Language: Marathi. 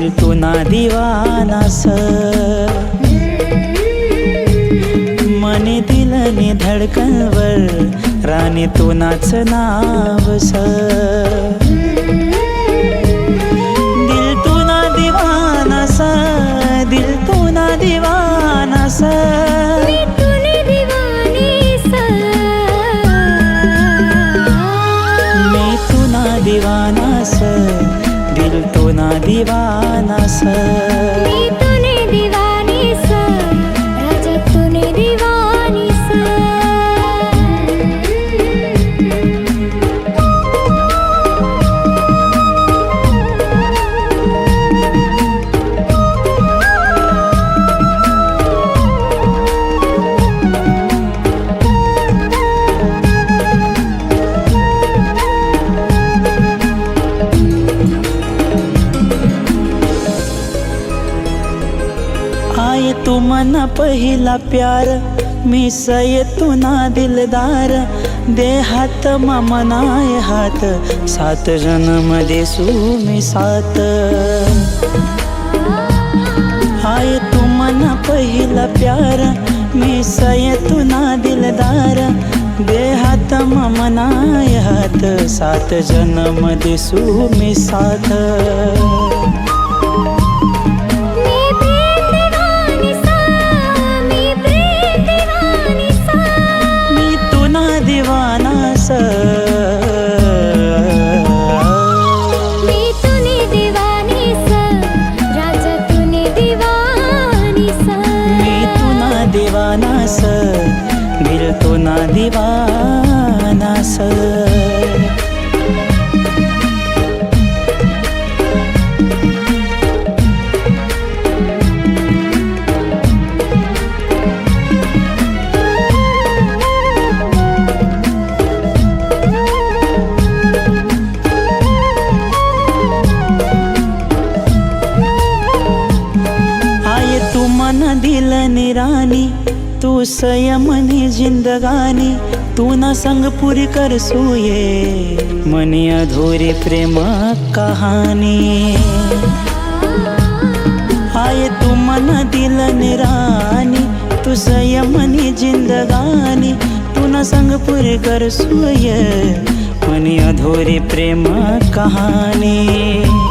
दिल तू ना दीवानास मने दिलने धडकनवर राणी तू नाच नावस दिल तू ना दीवानास दिल तू ना दीवानास मैं तू ना दीवानास दिल तू ना दीवानास आये तू मना पहिला प्यार मी सये तू ना दिलदार दे हात मनाय हात सात जन्म देसू मी सात आये तू मना पहिला प्यार मी सये तू ना दिलदार दे हात मनाय हात सात जन्म देसू मी साथ दीवानास मैं तूने दीवानीस राजा तूने दीवानीस मैं तू ना दीवानास दिल तू ना दीवानास तू मन दिल निरानी तू संयमनी जिंदगानी तू ना संग पूरी कर सूये मनी अधूरी प्रेम कहानी आये तू मन दिल निरानी तू संयमनी जिंदगानी तू ना संग पूरी कर सूये मनी अधूरी प्रेम कहानी